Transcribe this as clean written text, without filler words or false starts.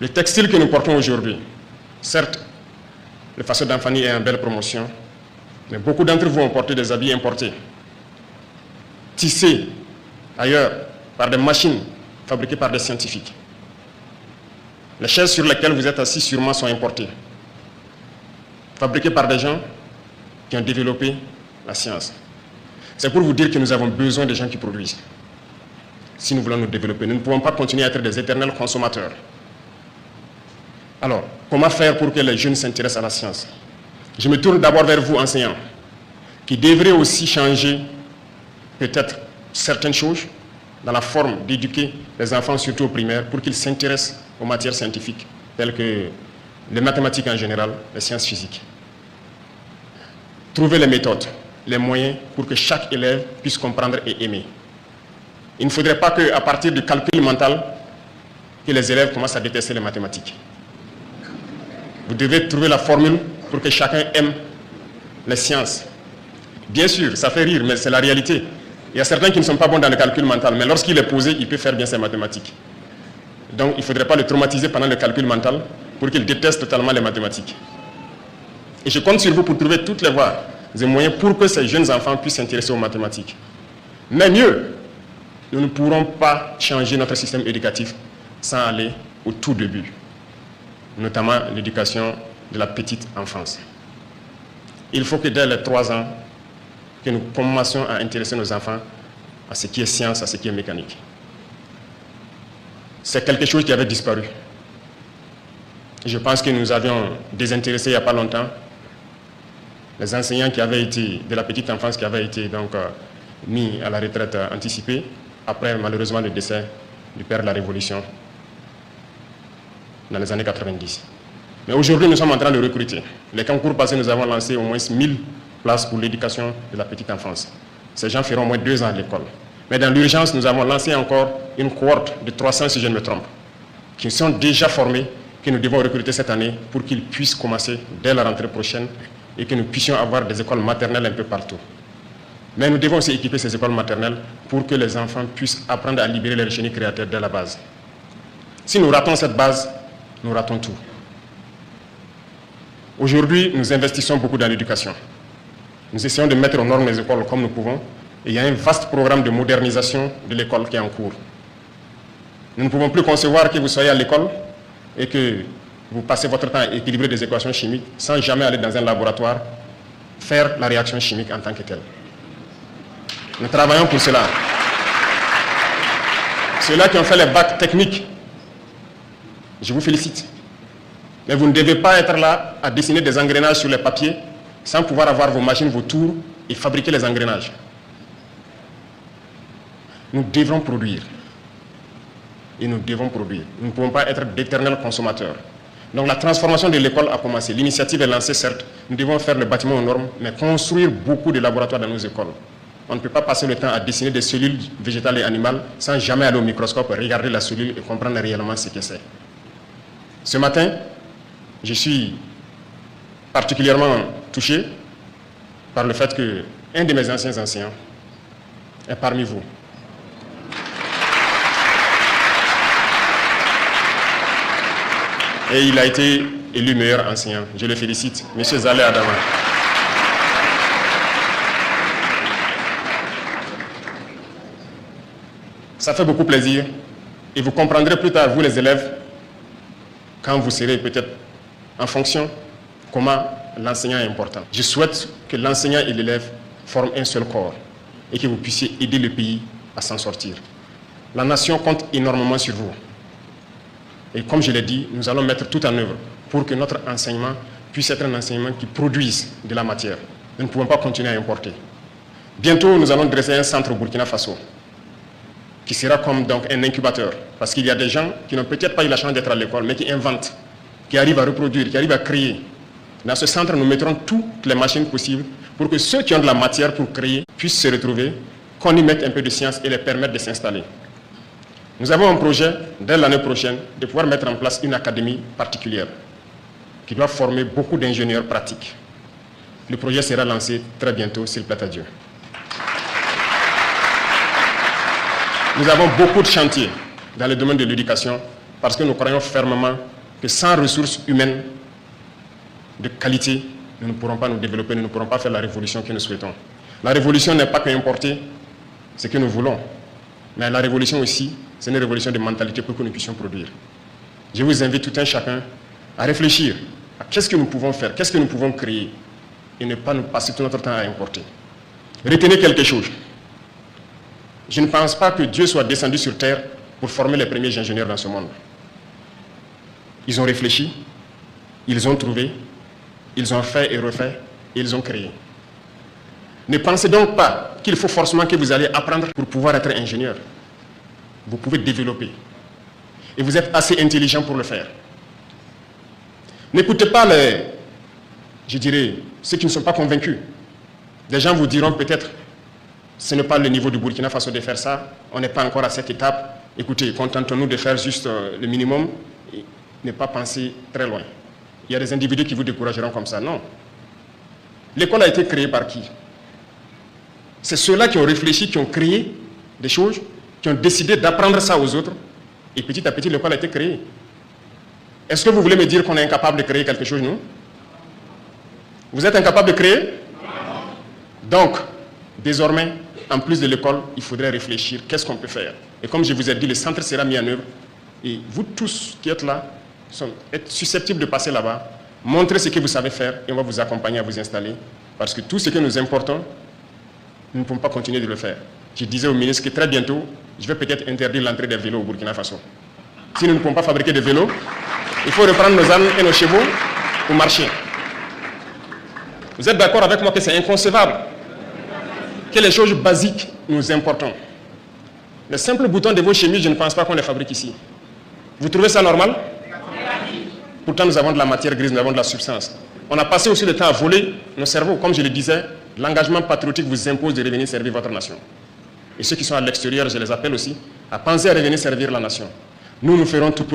Le textile que nous portons aujourd'hui, certes, le faisceau d'Anfani est en belle promotion, mais beaucoup d'entre vous ont porté des habits importés, tissés ailleurs par des machines fabriquées par des scientifiques. Les chaises sur lesquelles vous êtes assis sûrement sont importées, fabriquées par des gens qui ont développé la science. C'est pour vous dire que nous avons besoin des gens qui produisent. Si nous voulons nous développer, nous ne pouvons pas continuer à être des éternels consommateurs. Alors, comment faire pour que les jeunes s'intéressent à la science? Je me tourne d'abord vers vous, enseignants, qui devraient aussi changer peut-être certaines choses dans la forme d'éduquer les enfants, surtout au primaire, pour qu'ils s'intéressent aux matières scientifiques, telles que les mathématiques en général, les sciences physiques. Trouver les méthodes, les moyens pour que chaque élève puisse comprendre et aimer. Il ne faudrait pas qu'à partir du calcul mental, que les élèves commencent à détester les mathématiques. Vous devez trouver la formule pour que chacun aime les sciences. Bien sûr, ça fait rire, mais c'est la réalité. Il y a certains qui ne sont pas bons dans le calcul mental, mais lorsqu'il est posé, il peut faire bien ses mathématiques. Donc, il ne faudrait pas le traumatiser pendant le calcul mental pour qu'il déteste totalement les mathématiques. Et je compte sur vous pour trouver toutes les voies et moyens pour que ces jeunes enfants puissent s'intéresser aux mathématiques. Mais mieux, nous ne pourrons pas changer notre système éducatif sans aller au tout début, notamment l'éducation de la petite enfance. Il faut que dès les 3 ans, que nous commencions à intéresser nos enfants à ce qui est science, à ce qui est mécanique. C'est quelque chose qui avait disparu. Je pense que nous avions désintéressé il n'y a pas longtemps les enseignants qui avaient été, de la petite enfance, qui avaient été donc mis à la retraite anticipée, après malheureusement le décès du père de la Révolution dans les années 90. Mais aujourd'hui, nous sommes en train de recruter. Les concours passés, nous avons lancé au moins 1000 places pour l'éducation de la petite enfance. Ces gens feront au moins 2 ans à l'école. Mais dans l'urgence, nous avons lancé encore une cohorte de 300, si je ne me trompe, qui sont déjà formés, que nous devons recruter cette année pour qu'ils puissent commencer dès la rentrée prochaine et que nous puissions avoir des écoles maternelles un peu partout. Mais nous devons aussi équiper ces écoles maternelles pour que les enfants puissent apprendre à libérer leur génie créateur dès la base. Si nous ratons cette base, nous ratons tout. Aujourd'hui, nous investissons beaucoup dans l'éducation. Nous essayons de mettre aux normes les écoles comme nous pouvons. Et il y a un vaste programme de modernisation de l'école qui est en cours. Nous ne pouvons plus concevoir que vous soyez à l'école et que vous passez votre temps à équilibrer des équations chimiques sans jamais aller dans un laboratoire faire la réaction chimique en tant que telle. Nous travaillons pour cela. Ceux-là qui ont fait les bacs techniques, je vous félicite. Mais vous ne devez pas être là à dessiner des engrenages sur les papiers sans pouvoir avoir vos machines, vos tours et fabriquer les engrenages. Nous devons produire. Et nous devons produire. Nous ne pouvons pas être d'éternels consommateurs. Donc la transformation de l'école a commencé. L'initiative est lancée, certes. Nous devons faire le bâtiment aux normes, mais construire beaucoup de laboratoires dans nos écoles. On ne peut pas passer le temps à dessiner des cellules végétales et animales sans jamais aller au microscope, regarder la cellule et comprendre réellement ce que c'est. Ce matin, je suis particulièrement touché par le fait qu'un de mes anciens enseignants est parmi vous. Et il a été élu meilleur enseignant. Je le félicite, M. Zalé Adama. Ça fait beaucoup plaisir et vous comprendrez plus tard, vous les élèves, quand vous serez peut-être en fonction, comment l'enseignant est important. Je souhaite que l'enseignant et l'élève forment un seul corps et que vous puissiez aider le pays à s'en sortir. La nation compte énormément sur vous. Et comme je l'ai dit, nous allons mettre tout en œuvre pour que notre enseignement puisse être un enseignement qui produise de la matière. Nous ne pouvons pas continuer à importer. Bientôt, nous allons dresser un centre au Burkina Faso qui sera comme donc un incubateur. Parce qu'il y a des gens qui n'ont peut-être pas eu la chance d'être à l'école, mais qui inventent, qui arrivent à reproduire, qui arrivent à créer. Dans ce centre, nous mettrons toutes les machines possibles pour que ceux qui ont de la matière pour créer puissent se retrouver, qu'on y mette un peu de science et les permettre de s'installer. Nous avons un projet, dès l'année prochaine, de pouvoir mettre en place une académie particulière qui doit former beaucoup d'ingénieurs pratiques. Le projet sera lancé très bientôt, s'il plaît à Dieu. Nous avons beaucoup de chantiers dans le domaine de l'éducation parce que nous croyons fermement que sans ressources humaines de qualité, nous ne pourrons pas nous développer, nous ne pourrons pas faire la révolution que nous souhaitons. La révolution n'est pas qu'importer ce que nous voulons, mais la révolution aussi, c'est une révolution de mentalité pour que nous puissions produire. Je vous invite tout un chacun à réfléchir à qu'est-ce que nous pouvons faire, qu'est-ce que nous pouvons créer, et ne pas nous passer tout notre temps à importer. Retenez quelque chose. Je ne pense pas que Dieu soit descendu sur terre pour former les premiers ingénieurs dans ce monde. Ils ont réfléchi, ils ont trouvé, ils ont fait et refait, et ils ont créé. Ne pensez donc pas qu'il faut forcément que vous allez apprendre pour pouvoir être ingénieur. Vous pouvez développer. Et vous êtes assez intelligent pour le faire. N'écoutez pas ceux qui ne sont pas convaincus. Des gens vous diront peut-être, ce n'est pas le niveau du Burkina Faso de faire ça, on n'est pas encore à cette étape. Écoutez, contentons-nous de faire juste le minimum et ne pas penser très loin. Il y a des individus qui vous décourageront comme ça. Non. L'école a été créée par qui? C'est ceux-là qui ont réfléchi, qui ont créé des choses, qui ont décidé d'apprendre ça aux autres. Et petit à petit, l'école a été créée. Est-ce que vous voulez me dire qu'on est incapable de créer quelque chose, nous? Vous êtes incapable de créer? Donc, désormais, en plus de l'école, il faudrait réfléchir, qu'est-ce qu'on peut faire? Et comme je vous ai dit, le centre sera mis en œuvre. Et vous tous qui êtes là, êtes susceptibles de passer là-bas, montrez ce que vous savez faire et on va vous accompagner à vous installer. Parce que tout ce que nous importons, nous ne pouvons pas continuer de le faire. Je disais au ministre que très bientôt, je vais peut-être interdire l'entrée des vélos au Burkina Faso. Si nous ne pouvons pas fabriquer de vélos, il faut reprendre nos ânes et nos chevaux pour marcher. Vous êtes d'accord avec moi que c'est inconcevable que les choses basiques nous importons? Le simple bouton de vos chemises, je ne pense pas qu'on les fabrique ici. Vous trouvez ça normal? Pourtant, nous avons de la matière grise, nous avons de la substance. On a passé aussi le temps à voler nos cerveaux. Comme je le disais, l'engagement patriotique vous impose de revenir servir votre nation. Et ceux qui sont à l'extérieur, je les appelle aussi à penser à revenir servir la nation. Nous ferons tout pour